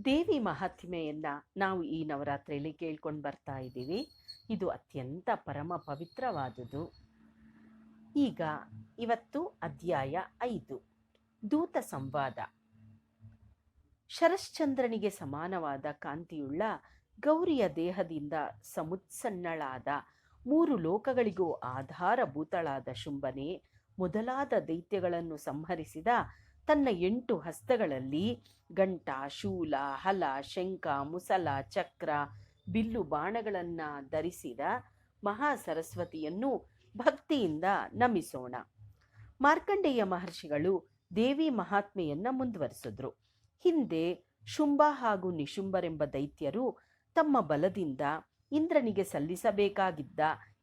ದೇವಿ ಮಹಾತ್ಮೆಯನ್ನು ನಾವು ಈ ನವರಾತ್ರಿಯಲ್ಲಿ ಕೇಳ್ಕೊಂಡು ಬರ್ತಾ ಇದ್ದೀವಿ. ಇದು ಅತ್ಯಂತ ಪರಮ ಪವಿತ್ರವಾದುದು. ಈಗ ಇವತ್ತು ಅಧ್ಯಾಯ 5, ದೂತ ಸಂವಾದ. ಶರಶ್ಚಂದ್ರನಿಗೆ ಸಮಾನವಾದ ಕಾಂತಿಯುಳ್ಳ ಗೌರಿಯ ದೇಹದಿಂದ ಸಮುತ್ಸನ್ನಳಾದ 3 ಲೋಕಗಳಿಗೂ ಆಧಾರಭೂತಳಾದ ಶುಂಭನೆ ಮೊದಲಾದ ದೈತ್ಯಗಳನ್ನು ಸಂಹರಿಸಿದ ತನ್ನ 8 ಹಸ್ತಗಳಲ್ಲಿ ಗಂಟ, ಶೂಲ, ಹಲ, ಶಂಖ, ಮುಸಲ, ಚಕ್ರ, ಬಿಲ್ಲು ಬಾಣಗಳನ್ನು ಧರಿಸಿದ ಮಹಾಸರಸ್ವತಿಯನ್ನು ಭಕ್ತಿಯಿಂದ ನಮಿಸೋಣ. ಮಾರ್ಕಂಡೇಯ ಮಹರ್ಷಿಗಳು ದೇವಿ ಮಹಾತ್ಮೆಯನ್ನು ಮುಂದುವರಿಸಿದ್ರು. ಹಿಂದೆ ಶುಂಭ ಹಾಗೂ ನಿಶುಂಭರೆಂಬ ದೈತ್ಯರು ತಮ್ಮ ಬಲದಿಂದ ಇಂದ್ರನಿಗೆ ಸಲ್ಲಿಸಬೇಕಾಗಿದ್ದ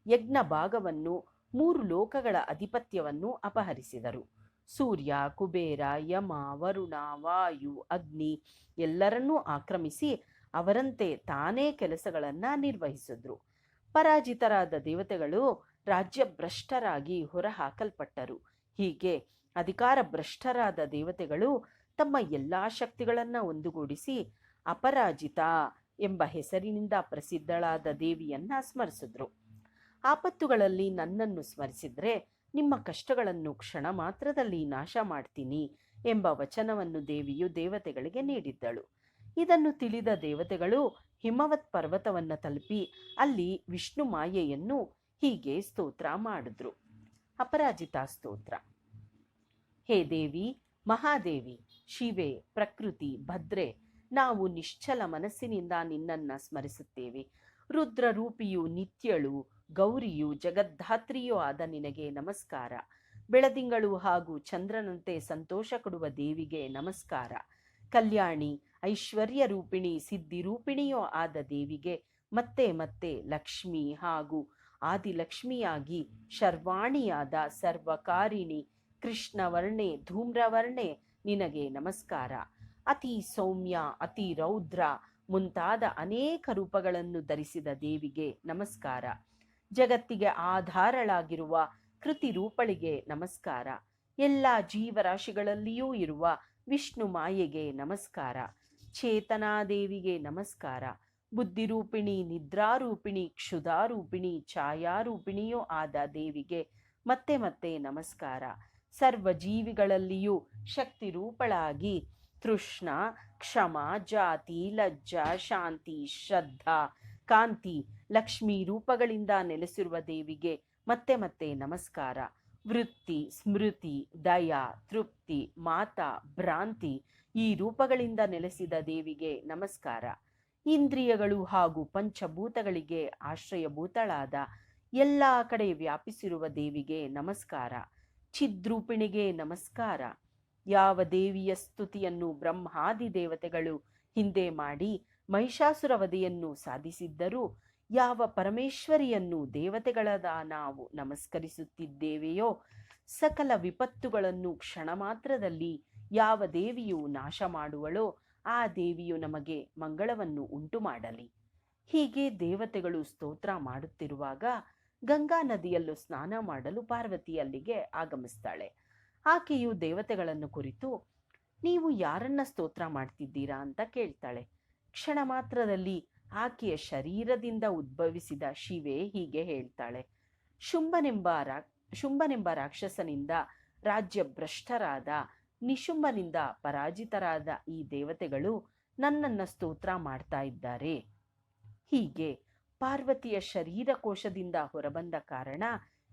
ಯಜ್ಞ ಭಾಗವನ್ನು 3 ಲೋಕಗಳ ಅಧಿಪತ್ಯವನ್ನು ಅಪಹರಿಸಿದರು. ಸೂರ್ಯ, ಕುಬೇರ, ಯಮ, ವರುಣ, ವಾಯು, ಅಗ್ನಿ ಎಲ್ಲರನ್ನೂ ಆಕ್ರಮಿಸಿ ಅವರಂತೆ ತಾನೇ ಕೆಲಸಗಳನ್ನು ನಿರ್ವಹಿಸಿದ್ರು. ಪರಾಜಿತರಾದ ದೇವತೆಗಳು ರಾಜ್ಯಭ್ರಷ್ಟರಾಗಿ ಹೊರಹಾಕಲ್ಪಟ್ಟರು. ಹೀಗೆ ಅಧಿಕಾರ ಭ್ರಷ್ಟರಾದ ದೇವತೆಗಳು ತಮ್ಮ ಎಲ್ಲ ಶಕ್ತಿಗಳನ್ನು ಒಂದುಗೂಡಿಸಿ ಅಪರಾಜಿತ ಎಂಬ ಹೆಸರಿನಿಂದ ಪ್ರಸಿದ್ಧಳಾದ ದೇವಿಯನ್ನು ಸ್ಮರಿಸಿದ್ರು. ಆಪತ್ತುಗಳಲ್ಲಿ ನನ್ನನ್ನು ಸ್ಮರಿಸಿದ್ರೆ ನಿಮ್ಮ ಕಷ್ಟಗಳನ್ನು ಕ್ಷಣ ಮಾತ್ರದಲ್ಲಿ ನಾಶ ಮಾಡ್ತೀನಿ ಎಂಬ ವಚನವನ್ನು ದೇವಿಯು ದೇವತೆಗಳಿಗೆ ನೀಡಿದ್ದಳು. ಇದನ್ನು ತಿಳಿದ ದೇವತೆಗಳು ಹಿಮವತ್ ಪರ್ವತವನ್ನು ತಲುಪಿ ಅಲ್ಲಿ ವಿಷ್ಣು ಮಾಯೆಯನ್ನು ಹೀಗೆ ಸ್ತೋತ್ರ ಮಾಡಿದ್ರು. ಅಪರಾಜಿತಾ ಸ್ತೋತ್ರ. ಹೇ ದೇವಿ, ಮಹಾದೇವಿ, ಶಿವೆ, ಪ್ರಕೃತಿ, ಭದ್ರೆ, ನಾವು ನಿಶ್ಚಲ ಮನಸ್ಸಿನಿಂದ ನಿನ್ನನ್ನು ಸ್ಮರಿಸುತ್ತೇವೆ. ರುದ್ರ ರೂಪಿಯು, ನಿತ್ಯಳು, ಗೌರಿಯು, ಜಗದ್ಧಾತ್ರಿಯೂ ಆದ ನಿನಗೆ ನಮಸ್ಕಾರ. ಬೆಳದಿಂಗಳು ಹಾಗೂ ಚಂದ್ರನಂತೆ ಸಂತೋಷ ಕೊಡುವ ದೇವಿಗೆ ನಮಸ್ಕಾರ. ಕಲ್ಯಾಣಿ, ಐಶ್ವರ್ಯ ರೂಪಿಣಿ, ಸಿದ್ಧಿರೂಪಿಣಿಯೂ ಆದ ದೇವಿಗೆ ಮತ್ತೆ ಮತ್ತೆ ಲಕ್ಷ್ಮಿ ಹಾಗೂ ಆದಿಲಕ್ಷ್ಮಿಯಾಗಿ ಶರ್ವಾಣಿಯಾದ ಸರ್ವಕಾರಿಣಿ ಕೃಷ್ಣವರ್ಣೆ ಧೂಮ್ರವರ್ಣೆ ನಿನಗೆ ನಮಸ್ಕಾರ. ಅತಿ ಸೌಮ್ಯ, ಅತಿ ರೌದ್ರ ಮುಂತಾದ ಅನೇಕ ರೂಪಗಳನ್ನು ಧರಿಸಿದ ದೇವಿಗೆ ನಮಸ್ಕಾರ. ಜಗತ್ತಿಗೆ ಆಧಾರಳಾಗಿರುವ ಕೃತಿ ರೂಪಳಿಗೆ ನಮಸ್ಕಾರ. ಎಲ್ಲ ಜೀವರಾಶಿಗಳಲ್ಲಿಯೂ ಇರುವ ವಿಷ್ಣು ಮಾಯೆಗೆ ನಮಸ್ಕಾರ. ಚೇತನಾದೇವಿಗೆ ನಮಸ್ಕಾರ. ಬುದ್ಧಿರೂಪಿಣಿ, ನಿದ್ರಾರೂಪಿಣಿ, ಕ್ಷುಧಾರೂಪಿಣಿ, ಛಾಯಾರೂಪಿಣಿಯೂ ಆದ ದೇವಿಗೆ ಮತ್ತೆ ಮತ್ತೆ ನಮಸ್ಕಾರ. ಸರ್ವ ಜೀವಿಗಳಲ್ಲಿಯೂ ಶಕ್ತಿ ರೂಪಳಾಗಿ ತೃಷ್ಣ, ಕ್ಷಮ, ಜಾತಿ, ಲಜ್ಜಾ, ಶಾಂತಿ, ಶ್ರದ್ಧಾ, ಕಾಂತಿ, ಲಕ್ಷ್ಮೀ ರೂಪಗಳಿಂದ ನೆಲೆಸಿರುವ ದೇವಿಗೆ ಮತ್ತೆ ಮತ್ತೆ ನಮಸ್ಕಾರ. ವೃತ್ತಿ, ಸ್ಮೃತಿ, ದಯ, ತೃಪ್ತಿ, ಮಾತಾ, ಭ್ರಾಂತಿ ಈ ರೂಪಗಳಿಂದ ನೆಲೆಸಿದ ದೇವಿಗೆ ನಮಸ್ಕಾರ. ಇಂದ್ರಿಯಗಳು ಹಾಗೂ ಪಂಚಭೂತಗಳಿಗೆ ಆಶ್ರಯಭೂತಳಾದ ಎಲ್ಲ ಕಡೆ ವ್ಯಾಪಿಸಿರುವ ದೇವಿಗೆ ನಮಸ್ಕಾರ. ಚಿದ್ರೂಪಿಣಿಗೆ ನಮಸ್ಕಾರ. ಯಾವ ದೇವಿಯ ಸ್ತುತಿಯನ್ನು ಬ್ರಹ್ಮಾದಿ ದೇವತೆಗಳು ಹಿಂದೆ ಮಾಡಿ ಮಹಿಷಾಸುರ ವಧೆಯನ್ನು ಸಾಧಿಸಿದ್ದರೂ, ಯಾವ ಪರಮೇಶ್ವರಿಯನ್ನು ದೇವತೆಗಳಾದ ನಾವು ನಮಸ್ಕರಿಸುತ್ತಿದ್ದೇವೆಯೋ, ಸಕಲ ವಿಪತ್ತುಗಳನ್ನು ಕ್ಷಣ ಮಾತ್ರದಲ್ಲಿ ಯಾವ ದೇವಿಯು ನಾಶ ಮಾಡುವಳೋ ಆ ದೇವಿಯು ನಮಗೆ ಮಂಗಳವನ್ನು ಉಂಟು ಮಾಡಲಿ. ಹೀಗೆ ದೇವತೆಗಳು ಸ್ತೋತ್ರ ಮಾಡುತ್ತಿರುವಾಗ ಗಂಗಾ ನದಿಯಲ್ಲೂ ಸ್ನಾನ ಮಾಡಲು ಪಾರ್ವತಿ ಅಲ್ಲಿಗೆ ಆಗಮಿಸ್ತಾಳೆ. ಆಕೆಯು ದೇವತೆಗಳನ್ನು ಕುರಿತು, ನೀವು ಯಾರನ್ನ ಸ್ತೋತ್ರ ಮಾಡ್ತಿದ್ದೀರಾ ಅಂತ ಕೇಳ್ತಾಳೆ. ಕ್ಷಣ ಮಾತ್ರದಲ್ಲಿ ಆಕೆಯ ಶರೀರದಿಂದ ಉದ್ಭವಿಸಿದ ಶಿವೆ ಹೀಗೆ ಹೇಳ್ತಾಳೆ, ಶುಂಭನೆಂಬ ರಾಕ್ಷಸನಿಂದ ರಾಜ್ಯ ಭ್ರಷ್ಟರಾದ ನಿಶುಂಭನಿಂದ ಪರಾಜಿತರಾದ ಈ ದೇವತೆಗಳು ನನ್ನನ್ನು ಸ್ತೋತ್ರ ಮಾಡ್ತಾ ಇದ್ದಾರೆ. ಹೀಗೆ ಪಾರ್ವತಿಯ ಶರೀರಕೋಶದಿಂದ ಹೊರಬಂದ ಕಾರಣ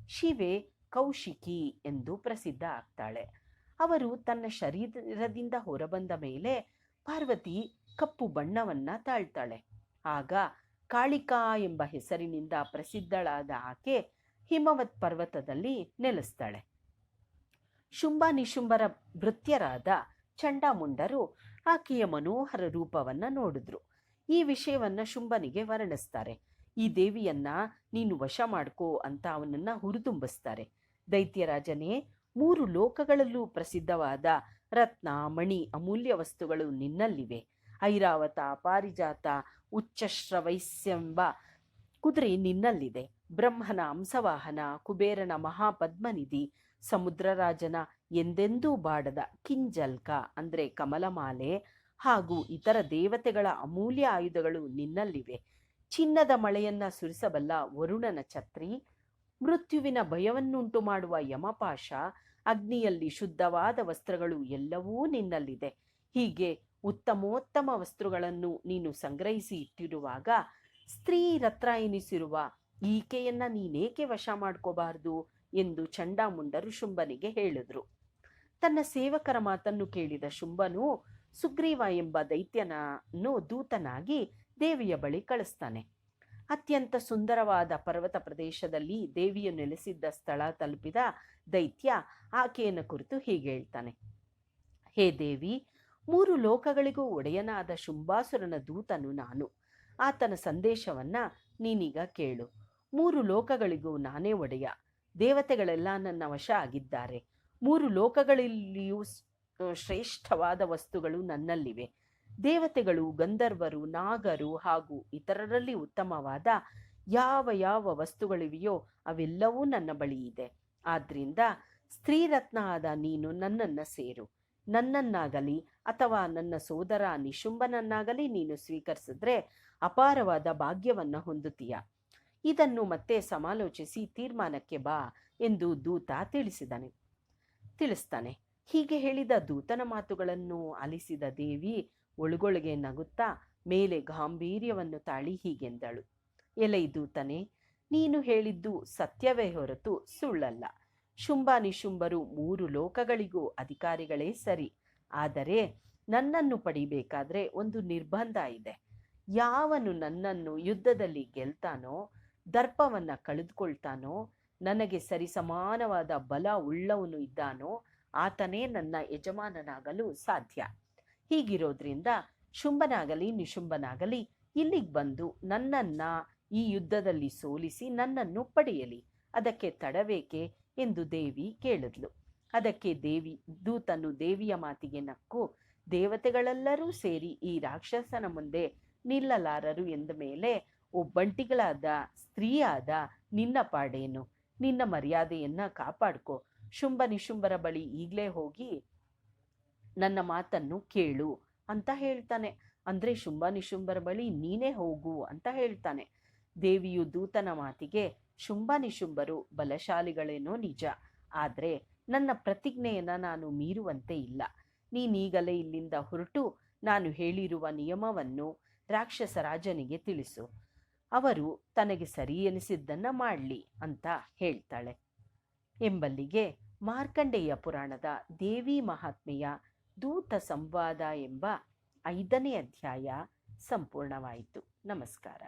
ಶಿವೆ ಕೌಶಿಕಿ ಎಂದು ಪ್ರಸಿದ್ಧ ಆಗ್ತಾಳೆ. ಅವರು ತನ್ನ ಶರೀರದಿಂದ ಹೊರಬಂದ ಮೇಲೆ ಪಾರ್ವತಿ ಕಪ್ಪು ಬಣ್ಣವನ್ನ ತಾಳ್ತಾಳೆ. ಆಗ ಕಾಳಿಕಾ ಎಂಬ ಹೆಸರಿನಿಂದ ಪ್ರಸಿದ್ಧಳಾದ ಆಕೆ ಹಿಮವತ್ ಪರ್ವತದಲ್ಲಿ ನೆಲೆಸ್ತಾಳೆ. ಶುಂಭ ನಿಶುಂಭರ ಭೃತ್ಯರಾದ ಚಂಡಾಮುಂಡರು ಆಕೆಯ ಮನೋಹರ ರೂಪವನ್ನು ನೋಡಿದ್ರು. ಈ ವಿಷಯವನ್ನ ಶುಂಭನಿಗೆ ವರ್ಣಿಸ್ತಾರೆ. ಈ ದೇವಿಯನ್ನ ನೀನು ವಶ ಮಾಡ್ಕೋ ಅಂತ ಅವನನ್ನ ಹುರಿದುಂಬಿಸ್ತಾರೆ. ದೈತ್ಯರಾಜನೇ, 3 ಲೋಕಗಳಲ್ಲೂ ಪ್ರಸಿದ್ಧವಾದ ರತ್ನ, ಮಣಿ, ಅಮೂಲ್ಯ ವಸ್ತುಗಳು ನಿನ್ನಲ್ಲಿವೆ. ಐರಾವತ, ಪಾರಿಜಾತ, ಉಚ್ಚಶ್ರವೈಸ್ಯೆಂಬ ಕುದುರೆ ನಿನ್ನಲ್ಲಿದೆ. ಬ್ರಹ್ಮನ ಹಂಸವಾಹನ, ಕುಬೇರನ ಮಹಾಪದ್ಮನಿಧಿ, ಸಮುದ್ರರಾಜನ ಎಂದೆಂದೂ ಬಾಡದ ಕಿಂಜಲ್ಕ ಅಂದರೆ ಕಮಲಮಾಲೆ ಹಾಗೂ ಇತರ ದೇವತೆಗಳ ಅಮೂಲ್ಯ ಆಯುಧಗಳು ನಿನ್ನಲ್ಲಿವೆ. ಚಿನ್ನದ ಮಳೆಯನ್ನ ಸುರಿಸಬಲ್ಲ ವರುಣನ ಛತ್ರಿ, ಮೃತ್ಯುವಿನ ಭಯವನ್ನುಂಟು ಮಾಡುವ ಯಮಪಾಶ, ಅಗ್ನಿಯಲ್ಲಿ ಶುದ್ಧವಾದ ವಸ್ತ್ರಗಳು ಎಲ್ಲವೂ ನಿನ್ನಲ್ಲಿದೆ. ಹೀಗೆ ಉತ್ತಮೋತ್ತಮ ವಸ್ತುಗಳನ್ನು ನೀನು ಸಂಗ್ರಹಿಸಿ ಇಟ್ಟಿರುವಾಗ ಸ್ತ್ರೀ ರತ್ನ ಎನಿಸಿರುವ ಈಕೆಯನ್ನ ನೀನೇಕೆ ವಶ ಮಾಡ್ಕೋಬಾರದು ಎಂದು ಚಂಡಾಮುಂಡರು ಶುಂಭನಿಗೆ ಹೇಳಿದ್ರು. ತನ್ನ ಸೇವಕರ ಮಾತನ್ನು ಕೇಳಿದ ಶುಂಭನು ಸುಗ್ರೀವ ಎಂಬ ದೈತ್ಯನನ್ನು ದೂತನಾಗಿ ದೇವಿಯ ಬಳಿ ಕಳಿಸ್ತಾನೆ. ಅತ್ಯಂತ ಸುಂದರವಾದ ಪರ್ವತ ಪ್ರದೇಶದಲ್ಲಿ ದೇವಿಯು ನೆಲೆಸಿದ್ದ ಸ್ಥಳ ತಲುಪಿದ ದೈತ್ಯ ಆಕೆಯನ್ನು ಕುರಿತು ಹೀಗೆ ಹೇಳ್ತಾನೆ. ಹೇ ದೇವಿ, 3 ಲೋಕಗಳಿಗೂ ಒಡೆಯನಾದ ಶುಂಭಾಸುರನ ದೂತನು ನಾನು. ಆತನ ಸಂದೇಶವನ್ನ ನೀನೀಗ ಕೇಳು. 3 ಲೋಕಗಳಿಗೂ ನಾನೇ ಒಡೆಯ. ದೇವತೆಗಳೆಲ್ಲ ನನ್ನ ವಶ ಆಗಿದ್ದಾರೆ. 3 ಲೋಕಗಳಲ್ಲಿಯೂ ಶ್ರೇಷ್ಠವಾದ ವಸ್ತುಗಳು ನನ್ನಲ್ಲಿವೆ. ದೇವತೆಗಳು, ಗಂಧರ್ವರು, ನಾಗರು ಹಾಗೂ ಇತರರಲ್ಲಿ ಉತ್ತಮವಾದ ಯಾವ ಯಾವ ವಸ್ತುಗಳಿವೆಯೋ ಅವೆಲ್ಲವೂ ನನ್ನ ಬಳಿ ಇದೆ. ಆದ್ರಿಂದ ಸ್ತ್ರೀರತ್ನ ಆದ ನೀನು ನನ್ನನ್ನ ಸೇರು. ನನ್ನನ್ನಾಗಲಿ ಅಥವಾ ನನ್ನ ಸೋದರ ನಿಶುಂಭನನ್ನಾಗಲಿ ನೀನು ಸ್ವೀಕರಿಸಿದ್ರೆ ಅಪಾರವಾದ ಭಾಗ್ಯವನ್ನ ಹೊಂದುತ್ತೀಯ. ಇದನ್ನು ಮತ್ತೆ ಸಮಾಲೋಚಿಸಿ ತೀರ್ಮಾನಕ್ಕೆ ಬಾ ಎಂದು ದೂತ ತಿಳಿಸ್ತಾನೆ. ಹೀಗೆ ಹೇಳಿದ ದೂತನ ಮಾತುಗಳನ್ನು ಆಲಿಸಿದ ದೇವಿ ಒಳಗೊಳಗೆ ನಗುತ್ತಾ ಮೇಲೆ ಗಾಂಭೀರ್ಯವನ್ನು ತಾಳಿ ಹೀಗೆಂದಳು. ಎಲೈ ದೂತನೇ, ನೀನು ಹೇಳಿದ್ದು ಸತ್ಯವೇ ಹೊರತು ಸುಳ್ಳಲ್ಲ. ಶುಂಭ ನಿಶುಂಭರು 3 ಲೋಕಗಳಿಗೂ ಅಧಿಕಾರಿಗಳೇ ಸರಿ. ಆದರೆ ನನ್ನನ್ನು ಪಡಿಬೇಕಾದ್ರೆ ಒಂದು ನಿರ್ಬಂಧ ಇದೆ. ಯಾವನು ನನ್ನನ್ನು ಯುದ್ಧದಲ್ಲಿ ಗೆಲ್ತಾನೋ, ದರ್ಪವನ್ನ ಕಳೆದುಕೊಳ್ತಾನೋ, ನನಗೆ ಸರಿಸಮಾನವಾದ ಬಲ ಉಳ್ಳವನು ಇದ್ದಾನೋ ಆತನೇ ನನ್ನ ಯಜಮಾನನಾಗಲು ಸಾಧ್ಯ. ಹೀಗಿರೋದ್ರಿಂದ ಶುಂಭನಾಗಲಿ ನಿಶುಂಭನಾಗಲಿ ಇಲ್ಲಿಗೆ ಬಂದು ನನ್ನನ್ನ ಈ ಯುದ್ಧದಲ್ಲಿ ಸೋಲಿಸಿ ನನ್ನನ್ನು ಪಡೆಯಲಿ. ಅದಕ್ಕೆ ತಡಬೇಕೆ ಎಂದು ದೇವಿ ಕೇಳಿದ್ಲು. ಅದಕ್ಕೆ ದೂತನು ದೇವಿಯ ಮಾತಿಗೆ ನಕ್ಕು, ದೇವತೆಗಳೆಲ್ಲರೂ ಸೇರಿ ಈ ರಾಕ್ಷಸನ ಮುಂದೆ ನಿಲ್ಲಲಾರರು ಎಂದ ಮೇಲೆ ಒಬ್ಬಂಟಿಗಳಾದ ಸ್ತ್ರೀಯಾದ ನಿನ್ನ ಪಾಡೇನು? ನಿನ್ನ ಮರ್ಯಾದೆಯನ್ನ ಕಾಪಾಡ್ಕೋ. ಶುಂಭ ನಿಶುಂಭರ ಬಳಿ ಈಗಲೇ ಹೋಗಿ ನನ್ನ ಮಾತನ್ನು ಕೇಳು ಅಂತ ಹೇಳ್ತಾನೆ. ಅಂದ್ರೆ ಶುಂಭ ನಿಶುಂಭರ ಬಳಿ ನೀನೇ ಹೋಗು ಅಂತ ಹೇಳ್ತಾನೆ. ದೇವಿಯು ದೂತನ ಮಾತಿಗೆ, ಶುಂಭ ನಿಶುಂಭರು ಬಲಶಾಲಿಗಳೇನೋ ನಿಜ, ಆದ್ರೆ ನನ್ನ ಪ್ರತಿಜ್ಞೆಯನ್ನ ನಾನು ಮೀರುವಂತೆ ಇಲ್ಲ. ನೀನೀಗಲೇ ಇಲ್ಲಿಂದ ಹೊರಟು ನಾನು ಹೇಳಿರುವ ನಿಯಮವನ್ನು ರಾಕ್ಷಸ ರಾಜನಿಗೆ ತಿಳಿಸು. ಅವರು ತನಗೆ ಸರಿ ಎನಿಸಿದ್ದನ್ನ ಮಾಡಲಿ ಅಂತ ಹೇಳ್ತಾಳೆ. ಎಂಬಲ್ಲಿಗೆ ಮಾರ್ಕಂಡೇಯ ಪುರಾಣದ ದೇವಿ ಮಹಾತ್ಮೆಯ ದೂತ ಸಂವಾದ ಎಂಬ 5ನೇ ಅಧ್ಯಾಯ ಸಂಪೂರ್ಣವಾಯಿತು. ನಮಸ್ಕಾರ.